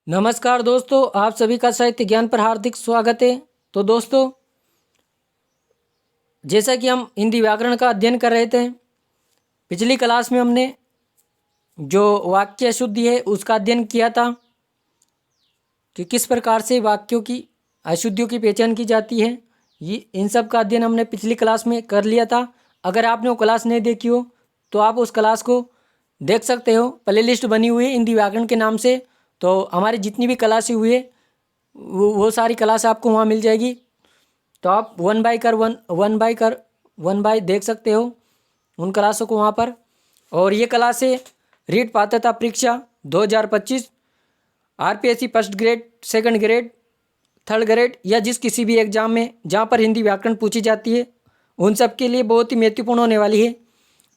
नमस्कार दोस्तों, आप सभी का साहित्य ज्ञान पर हार्दिक स्वागत है। तो दोस्तों, जैसा कि हम हिंदी व्याकरण का अध्ययन कर रहे थे, पिछली क्लास में हमने जो वाक्य अशुद्धि है उसका अध्ययन किया था कि किस प्रकार से वाक्यों की अशुद्धियों की पहचान की जाती है। ये इन सब का अध्ययन हमने पिछली क्लास में कर लिया था। अगर आपने वो क्लास नहीं देखी हो तो आप उस क्लास को देख सकते हो। प्ले लिस्ट बनी हुई है हिंदी व्याकरण के नाम से। तो हमारी जितनी भी क्लासें हुई है वो सारी क्लास आपको वहाँ मिल जाएगी। तो आप वन बाय देख सकते हो उन क्लासों को वहाँ पर। और ये क्लासें रीट पात्रता परीक्षा 2025 RPSC first grade, second grade, third grade या जिस किसी भी एग्जाम में जहाँ पर हिंदी व्याकरण पूछी जाती है उन सब के लिए बहुत ही महत्वपूर्ण होने वाली है।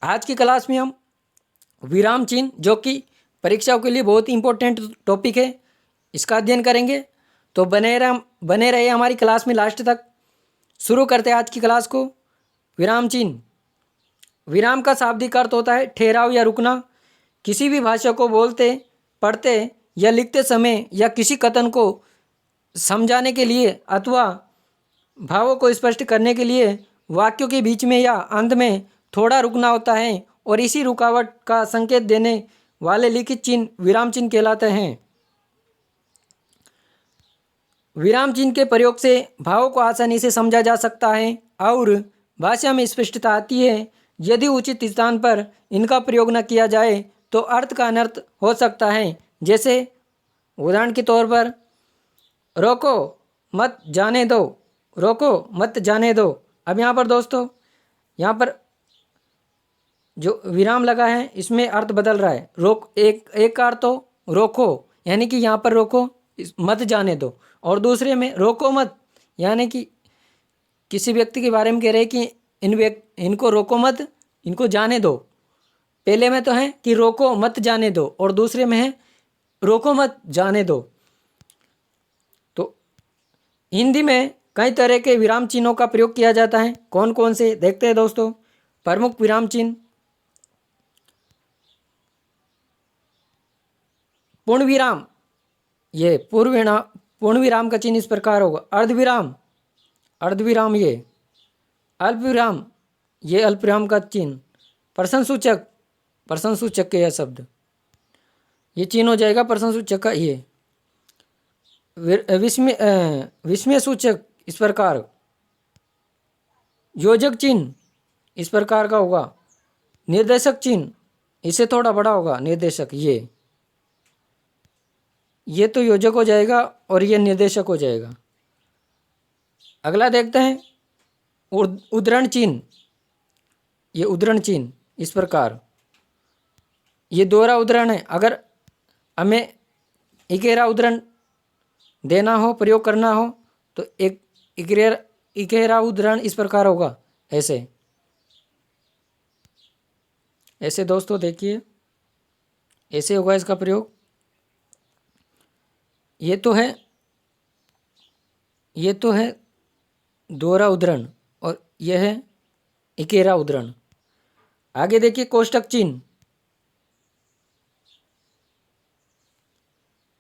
आज की क्लास में हम विराम चिन्ह, जो कि परीक्षाओं के लिए बहुत ही इंपॉर्टेंट टॉपिक है, इसका अध्ययन करेंगे। तो बने रहे हमारी क्लास में लास्ट तक। शुरू करते हैं आज की क्लास को। विराम चिन्ह। विराम का शाब्दिक अर्थ होता है ठहराव या रुकना। किसी भी भाषा को बोलते, पढ़ते या लिखते समय या किसी कथन को समझाने के लिए अथवा भावों को स्पष्ट करने के लिए वाक्यों के बीच में या अंत में थोड़ा रुकना होता है और इसी रुकावट का संकेत देने वाले लिखित चिन्ह विराम चिन्ह कहलाते हैं। विराम चिन्ह के प्रयोग से भावों को आसानी से समझा जा सकता है और भाषा में स्पष्टता आती है। यदि उचित स्थान पर इनका प्रयोग न किया जाए तो अर्थ का अनर्थ हो सकता है। जैसे उदाहरण के तौर पर रोको मत जाने दो, रोको मत जाने दो। अब यहाँ पर दोस्तों, यहाँ पर जो विराम लगा है इसमें अर्थ बदल रहा है। रोक एक का अर्थ तो रोको यानी कि यहाँ पर रोको मत जाने दो, और दूसरे में रोको मत यानी कि किसी व्यक्ति के बारे में कह रहे हैं कि इनको रोको मत, इनको जाने दो। पहले में तो है कि रोको मत जाने दो और दूसरे में है रोको मत जाने दो। तो हिंदी में कई तरह के विराम चिन्हों का प्रयोग किया जाता है। कौन कौन से देखते हैं दोस्तों। प्रमुख विराम चिन्ह। पूर्ण विराम, ये पूर्ण विराम का चिन्ह इस प्रकार होगा। अर्धविराम, अर्धविराम ये। अल्पविराम, ये अल्पविराम का चिन्ह। प्रश्नसूचक, प्रश्नसूचक के यह शब्द, ये चिन्ह हो जाएगा प्रश्नसूचक का ये। विस्मय सूचक इस प्रकार। योजक चिन्ह इस प्रकार का होगा। निर्देशक चिन्ह इससे थोड़ा बड़ा होगा। निर्देशक ये तो योजक हो जाएगा और ये निर्देशक हो जाएगा। अगला देखते हैं उद्धरण चिन्ह। ये उद्धरण चिन्ह इस प्रकार, ये दोहरा उद्धरण है। अगर हमें इकेरा उद्धरण देना हो, प्रयोग करना हो तो एक इकेरा उद्धरण इस प्रकार होगा। ऐसे ऐसे दोस्तों देखिए, ऐसे होगा इसका प्रयोग। ये तो है दोहरा उद्धरण और यह है इकेरा उद्धरण। आगे देखिए कोष्टक चिन्ह।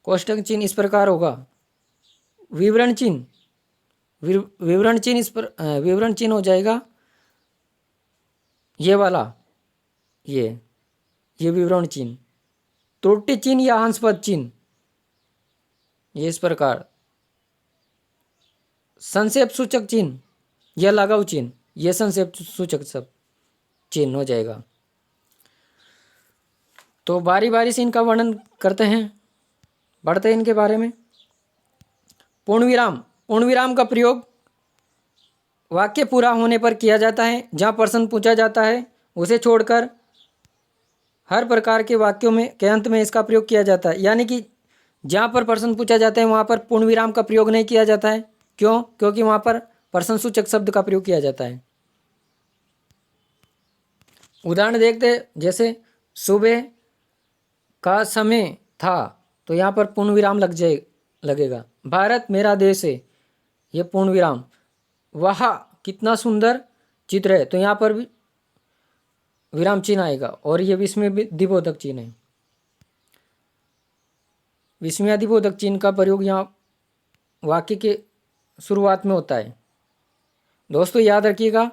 कोष्टक चिन्ह इस प्रकार होगा। विवरण चिन्ह, विवरण चिन्ह विवरण चिन्ह हो जाएगा ये वाला, ये विवरण चिन्ह। त्रुटि चिन्ह या हंसपद चिन्ह, ये इस प्रकार। संक्षेप सूचक चिन्ह या लगाव चिन्ह, ये संक्षेप सूचक सब चिन्ह हो जाएगा। तो बारी बारी से इनका वर्णन करते हैं, बढ़ते हैं इनके बारे में। पूर्ण विराम। पूर्ण विराम का प्रयोग वाक्य पूरा होने पर किया जाता है। जहाँ प्रश्न पूछा जाता है उसे छोड़कर हर प्रकार के वाक्यों में के अंत में इसका प्रयोग किया जाता है। यानी कि जहाँ पर प्रश्न पूछा जाता है वहाँ पर पूर्ण विराम का प्रयोग नहीं किया जाता है। क्यों? क्योंकि वहाँ पर प्रश्नसूचक शब्द का प्रयोग किया जाता है। उदाहरण देखते, जैसे सुबह का समय था तो यहाँ पर पूर्ण विराम लगेगा। भारत मेरा देश है, ये पूर्ण विराम। वह कितना सुंदर चित्र है, तो यहाँ पर भी विराम चिन्ह आएगा और ये भी इसमें भी द्विबोधक चिन्ह है। विस्मयादिबोधक चिन्ह का प्रयोग यहाँ वाक्य के शुरुआत में होता है। दोस्तों याद रखिएगा,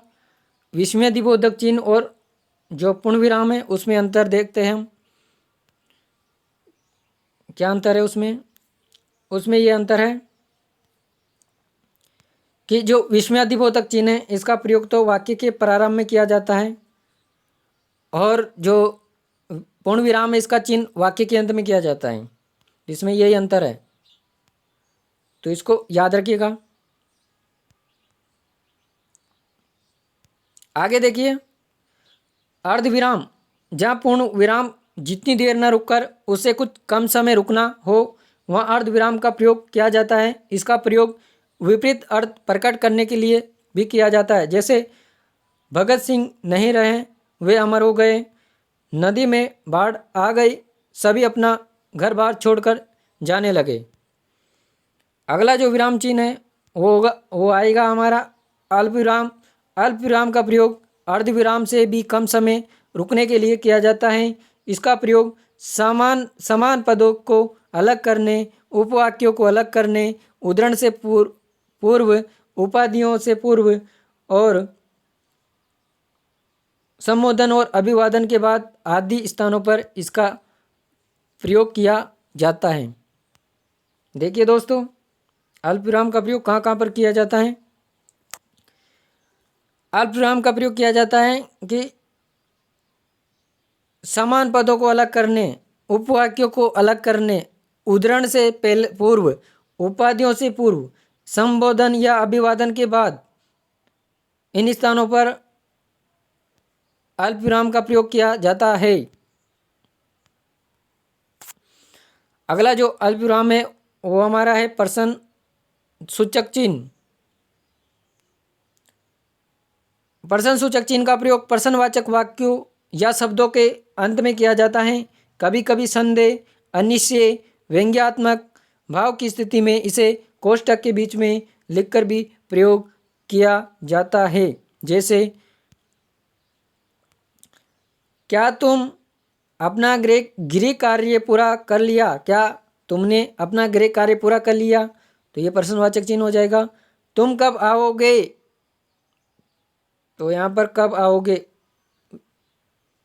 विस्मयादिबोधक चिन्ह और जो पूर्ण विराम है उसमें अंतर देखते हैं हम। क्या अंतर है उसमें ये अंतर है कि जो विस्मयादिबोधक चिन्ह है इसका प्रयोग तो वाक्य के प्रारंभ में किया जाता है और जो पूर्ण विराम है इसका चिन्ह वाक्य के अंत में किया जाता है। इसमें यही अंतर है, तो इसको याद रखिएगा। आगे देखिए, अर्धविराम, जहाँ पूर्ण विराम जितनी देर न रुककर उससे कुछ कम समय रुकना हो वहाँ अर्धविराम का प्रयोग किया जाता है। इसका प्रयोग विपरीत अर्थ प्रकट करने के लिए भी किया जाता है। जैसे भगत सिंह नहीं रहे, वे अमर हो गए, नदी में बाढ़ आ गई, सभी अपना घर बार छोड़कर जाने लगे। अगला जो विराम चिन्ह है वो आएगा हमारा अल्पविराम। अल्पविराम का प्रयोग अर्धविराम से भी कम समय रुकने के लिए किया जाता है। इसका प्रयोग समान पदों को अलग करने, उपवाक्यों को अलग करने, उद्धरण से पूर्व, उपाधियों से पूर्व और संबोधन और अभिवादन के बाद आदि स्थानों पर इसका प्रयोग किया जाता है। देखिए दोस्तों, अल्पविराम का प्रयोग कहाँ कहाँ पर किया जाता है। अल्पविराम का प्रयोग किया जाता है कि समान पदों को अलग करने, उपवाक्यों को अलग करने, उद्धरण से पहले पूर्व, उपाधियों से पूर्व, संबोधन या अभिवादन के बाद इन स्थानों पर अल्पविराम का प्रयोग किया जाता है। अगला जो अल्पविराम है वो हमारा है प्रश्न सूचक चिन्ह। प्रश्न सूचक चिन्ह का प्रयोग प्रश्नवाचक वाक्यों या शब्दों के अंत में किया जाता है। कभी कभी संदेह, अनिश्चय, व्यंग्यात्मक भाव की स्थिति में इसे कोष्ठक के बीच में लिखकर भी प्रयोग किया जाता है। जैसे, क्या तुम अपना गृह कार्य पूरा कर लिया? क्या तुमने अपना गृह कार्य पूरा कर लिया? तो ये प्रश्नवाचक चिन्ह हो जाएगा। तुम कब आओगे? तो यहाँ पर कब आओगे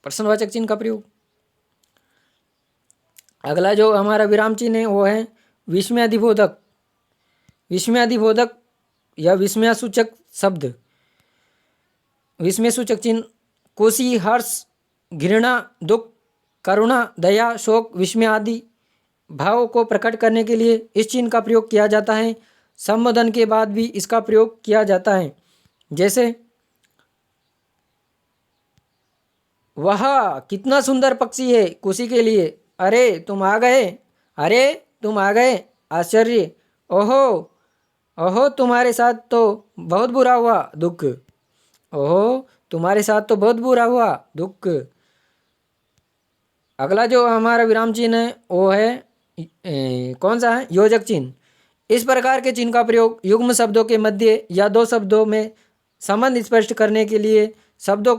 प्रश्नवाचक चिन्ह का प्रयोग। अगला जो हमारा विराम चिन्ह है वो है विस्मयादिबोधक। विस्मयादिबोधक या विस्मयासूचक शब्द, विस्मयसूचक चिन्ह खुशी, हर्ष, घृणा, दुख, करुणा, दया, शोक, विस्मय आदि भावों को प्रकट करने के लिए इस चिन्ह का प्रयोग किया जाता है। संबोधन के बाद भी इसका प्रयोग किया जाता है। जैसे, वह कितना सुंदर पक्षी है, खुशी के लिए। अरे तुम आ गए, अरे तुम आ गए, आश्चर्य। ओहो ओहो तुम्हारे साथ तो बहुत बुरा हुआ, दुख। ओहो तुम्हारे साथ तो बहुत बुरा हुआ, दुख। अगला जो हमारा विराम चिन्ह है वो है कौन सा है? योजक चिन्ह। इस प्रकार के चिन्ह का प्रयोग युग्म शब्दों के मध्य या दो शब्दों में संबंध स्पष्ट करने के लिए शब्दों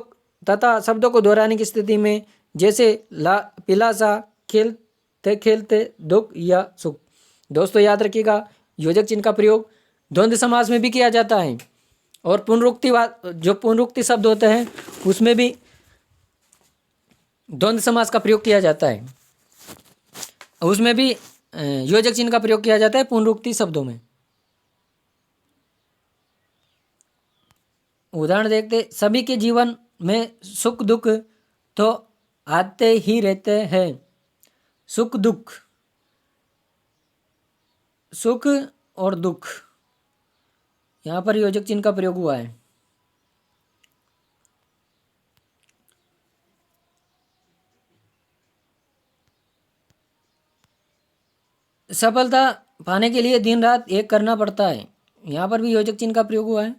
तथा शब्दों को दोहराने की स्थिति में, जैसे पिलासा, खेलते खेलते, दुख या सुख। दोस्तों याद रखिएगा, योजक चिन्ह का प्रयोग द्वंद्व समास में भी किया जाता है और जो पुनरुक्ति शब्द होते हैं उसमें भी द्वंद्व समास का प्रयोग किया जाता है। उसमें भी योजक चिन्ह का प्रयोग किया जाता है पुनरुक्ति शब्दों में। उदाहरण देखते, सभी के जीवन में सुख दुख तो आते ही रहते हैं। सुख दुख, सुख और दुख, यहाँ पर योजक चिन्ह का प्रयोग हुआ है। सफलता पाने के लिए दिन रात एक करना पड़ता है, यहाँ पर भी योजक चिन्ह का प्रयोग हुआ है।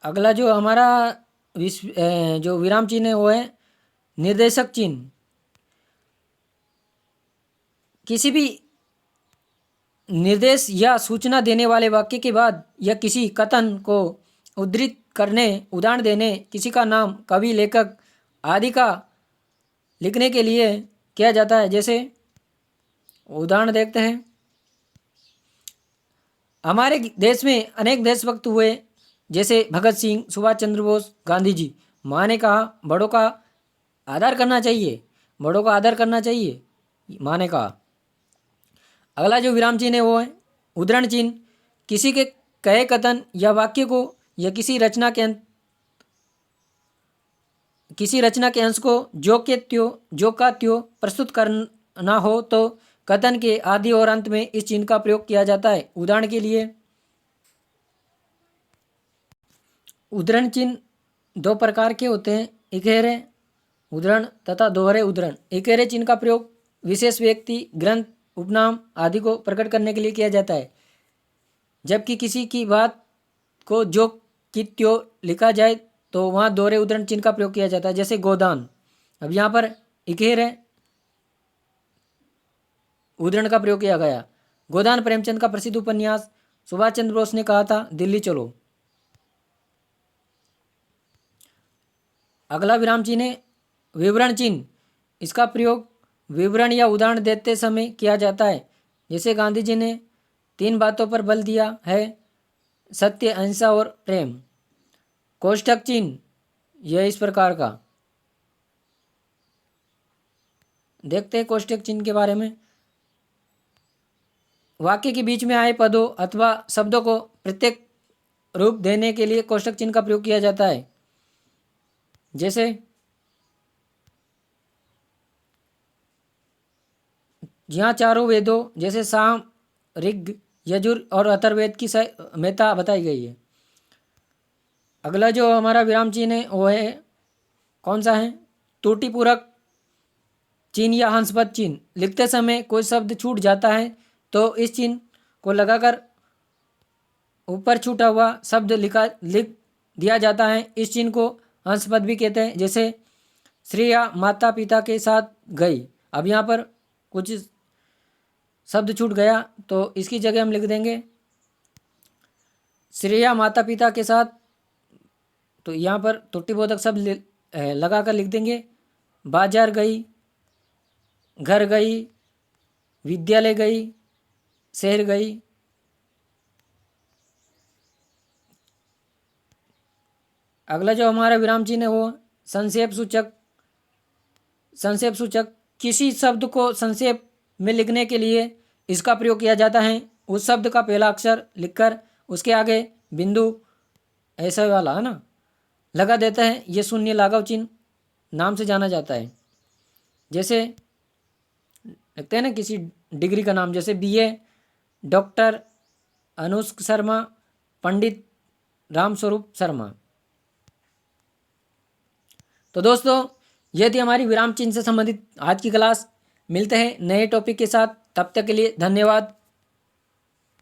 अगला जो हमारा जो विराम चिन्ह है वो है निर्देशक चिन्ह। किसी भी निर्देश या सूचना देने वाले वाक्य के बाद या किसी कथन को उद्धृत करने, उदाहरण देने, किसी का नाम, कवि, लेखक आदि का लिखने के लिए किया जाता है। जैसे उदाहरण देखते हैं, हमारे देश में अनेक देशभक्त हुए, जैसे भगत सिंह, सुभाष चंद्र बोस, गांधी जी। माँ ने कहा बड़ों का आदर करना चाहिए, बड़ों का आदर करना चाहिए, माँ ने कहा। अगला जो विराम चिन्ह है वो है उद्धरण चिन्ह। किसी के कहे कथन या वाक्य को या किसी रचना के अंश को जो का त्यों प्रस्तुत करना हो तो कथन के आदि और अंत में इस चिन्ह का प्रयोग किया जाता है। उदाहरण के लिए उद्धरण चिन्ह दो प्रकार के होते हैं, इकहरे उद्धरण तथा दोहरे उद्धरण। इकहरे चिन्ह का प्रयोग विशेष व्यक्ति, ग्रंथ, उपनाम आदि को प्रकट करने के लिए किया जाता है, जबकि किसी की बात को जो कि त्यों लिखा जाए तो वहाँ दोहरे उद्धरण चिन्ह का प्रयोग किया जाता है। जैसे गोदान, अब यहाँ पर इकहरे उद्धरण का प्रयोग किया गया। गोदान प्रेमचंद का प्रसिद्ध उपन्यास। सुभाष चंद्र बोस ने कहा था दिल्ली चलो। अगला विराम चिन्ह है विवरण चिन्ह। इसका प्रयोग विवरण या उदाहरण देते समय किया जाता है। जैसे गांधी जी ने 3 बातों पर बल दिया है, सत्य, अहिंसा और प्रेम। कोष्ठक चिन्ह यह इस प्रकार का, देखते हैं कोष्ठक चिन्ह के बारे में। वाक्य के बीच में आए पदों अथवा शब्दों को प्रत्येक रूप देने के लिए कोष्ठक चिन्ह का प्रयोग किया जाता है। जैसे यहाँ चारों वेदों जैसे साम, ऋग, यजुर और अथर्ववेद की महत्ता बताई गई है। अगला जो हमारा विराम चिन्ह है वो है कौन सा है, त्रुटिपूरक चिन्ह या हंसपद चिन्ह। लिखते समय कोई शब्द छूट जाता है तो इस चिन्ह को लगाकर ऊपर छूटा हुआ शब्द लिख दिया जाता है। इस चिन्ह को हंसपद भी कहते हैं। जैसे श्रेया माता पिता के साथ गई। अब यहाँ पर कुछ शब्द छूट गया तो इसकी जगह हम लिख देंगे श्रेया माता पिता के साथ, तो यहाँ पर त्रुटिबोधक शब्द लगाकर लिख देंगे बाजार गई, घर गई, विद्यालय गई, शहर गई। अगला जो हमारा विराम चिन्ह है वो संक्षेप सूचक। किसी शब्द को संक्षेप में लिखने के लिए इसका प्रयोग किया जाता है। उस शब्द का पहला अक्षर लिखकर उसके आगे बिंदु ऐसा वाला है ना लगा देता है। ये शून्य लाघव चिन्ह नाम से जाना जाता है। जैसे लिखते हैं ना किसी डिग्री का नाम, जैसे BA डॉक्टर अनुष्क शर्मा, पंडित रामस्वरूप शर्मा। तो दोस्तों ये थी हमारी विराम चिन्ह से संबंधित आज की क्लास। मिलते हैं नए टॉपिक के साथ, तब तक के लिए धन्यवाद।